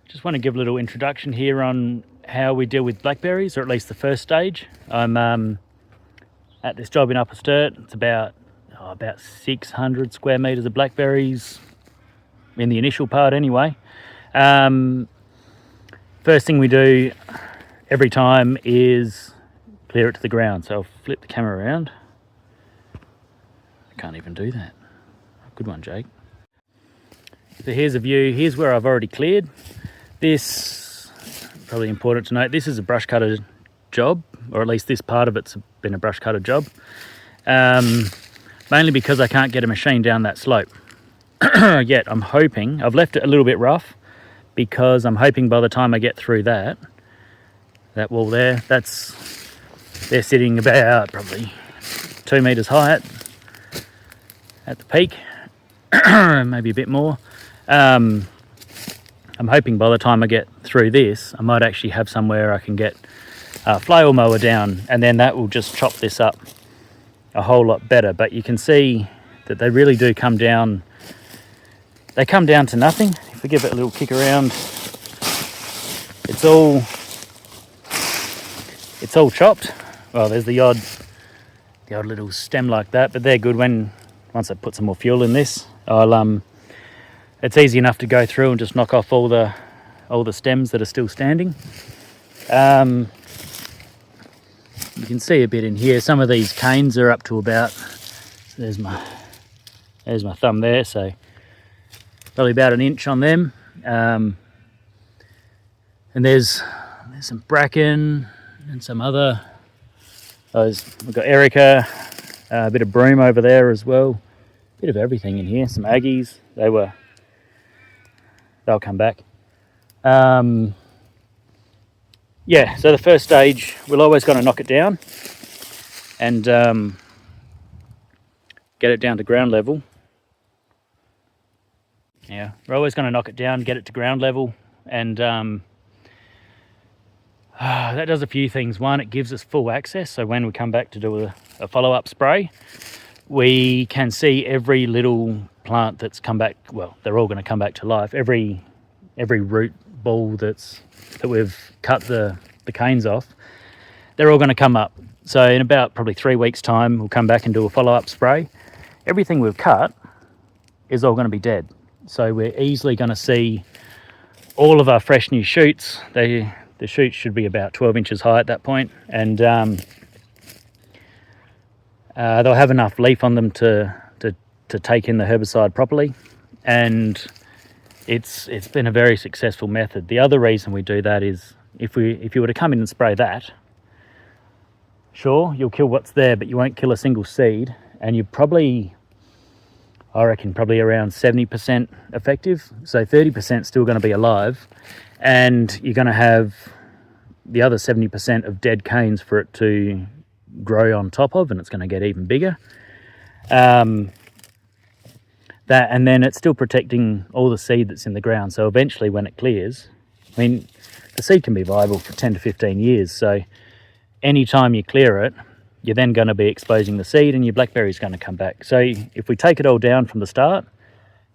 Just want to give a little introduction here on how we deal with blackberries, or at least the first stage. I'm at this job in Upper Sturt. It's about 600 square metres of blackberries in the initial part anyway. First thing we do every time is clear it to the ground. So I'll flip the camera around. I can't even do that. Good one, Jake. So here's a view. Here's where I've already cleared. This, probably important to note, this is a brush cutter job, or at least this part of it's been a brush cutter job. Mainly because I can't get a machine down that slope. Yet I'm hoping, I've left it a little bit rough because I'm hoping by the time I get through that wall there, they're sitting about probably 2 meters high at the peak, maybe a bit more. I'm hoping by the time I get through this, I might actually have somewhere I can get a flail mower down, and then that will just chop this up a whole lot better. But you can see that they really do come down. They come down to nothing. If we give it a little kick around, it's all chopped. Well, there's the odd little stem like that, but they're good once I put some more fuel in this. It's easy enough to go through and just knock off all the stems that are still standing. You can see a bit in here. Some of these canes are up to about, there's my thumb there, so probably about an inch on them. And there's some bracken and some other. We've got erica, a bit of broom over there as well. A bit of everything in here. Some aggies. They'll come back. Yeah, so the first stage, we're always going to knock it down and get it down to ground level. Yeah, we're always going to knock it down, get it to ground level, and that does a few things. One, it gives us full access, so when we come back to do a follow-up spray, we can see every little plant that's come back. Well, they're all going to come back to life. Every root ball that we've cut the canes off, they're all going to come up. So in about probably 3 weeks' time, we'll come back and do a follow-up spray. Everything we've cut is all going to be dead. So we're easily going to see all of our fresh new shoots. The shoots should be about 12 inches high at that point, and they'll have enough leaf on them to take in the herbicide properly, and it's been a very successful method. The other reason we do that is if you were to come in and spray that, sure, you'll kill what's there, but you won't kill a single seed, and you I reckon probably around 70% effective, so 30% still going to be alive, and you're going to have the other 70% of dead canes for it to grow on top of, and it's going to get even bigger. That, and then it's still protecting all the seed that's in the ground, so eventually when it clears, I mean, the seed can be viable for 10 to 15 years, so anytime you clear it, you're then going to be exposing the seed, and your blackberry is going to come back. So if we take it all down from the start,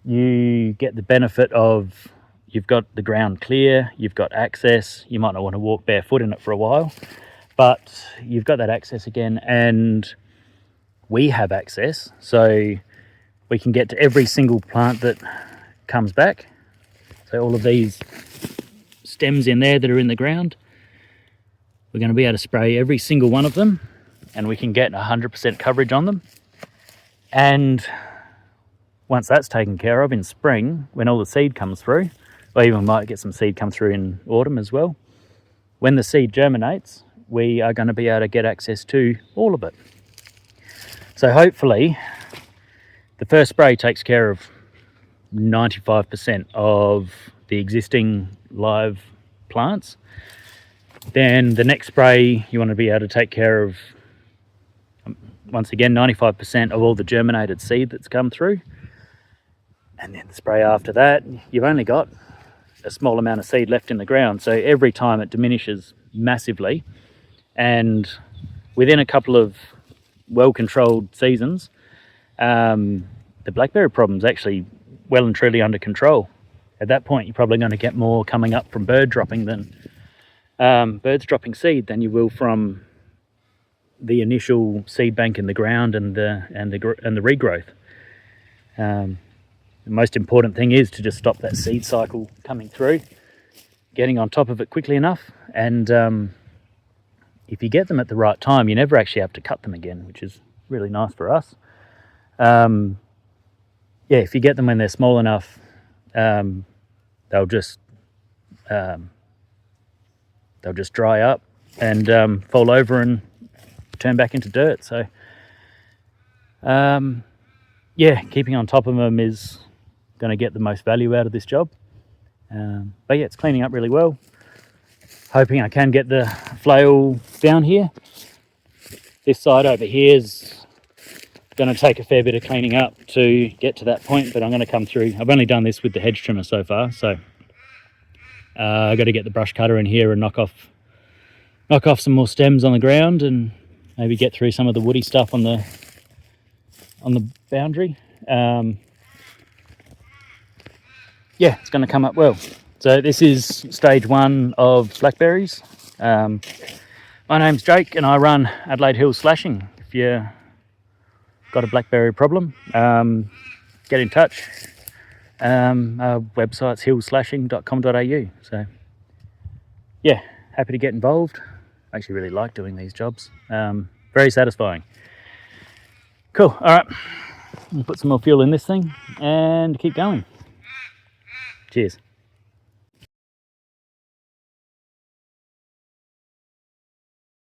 you get the benefit of, you've got the ground clear, you've got access. You might not want to walk barefoot in it for a while, but you've got that access again, and we have access, so we can get to every single plant that comes back. So all of these stems in there that are in the ground, we're going to be able to spray every single one of them, and we can get 100% coverage on them. And once that's taken care of in spring, when all the seed comes through, or even might get some seed come through in autumn as well, when the seed germinates, we are going to be able to get access to all of it. So hopefully the first spray takes care of 95% of the existing live plants. Then the next spray, you want to be able to take care of, once again, 95% of all the germinated seed that's come through. And then the spray after that, you've only got a small amount of seed left in the ground. So every time it diminishes massively. And within a couple of well-controlled seasons, the blackberry problem's actually well and truly under control. at that point you're probably going to get more coming up from birds dropping seed than you will from the initial seed bank in the ground and the regrowth. The most important thing is to just stop that seed cycle coming through, getting on top of it quickly enough, and if you get them at the right time, you never actually have to cut them again, which is really nice for us. Yeah, if you get them when they're small enough, they'll just dry up and fall over and turn back into dirt. So yeah, keeping on top of them is going to get the most value out of this job. But yeah, it's cleaning up really well. Hoping I can get the flail down here. This side over here is going to take a fair bit of cleaning up to get to that point, but I'm going to come through. I've only done this with the hedge trimmer so far, so I've got to get the brush cutter in here and knock off some more stems on the ground and maybe get through some of the woody stuff on the boundary. Yeah, it's going to come up well. So this is stage 1 of blackberries. My name's Jake and I run Adelaide Hills Slashing. If you got a blackberry problem, get in touch. Our website's hillslashing.com.au. So yeah, happy to get involved. I actually really like doing these jobs. Very satisfying. Cool, all right. I'll put some more fuel in this thing and keep going. Cheers.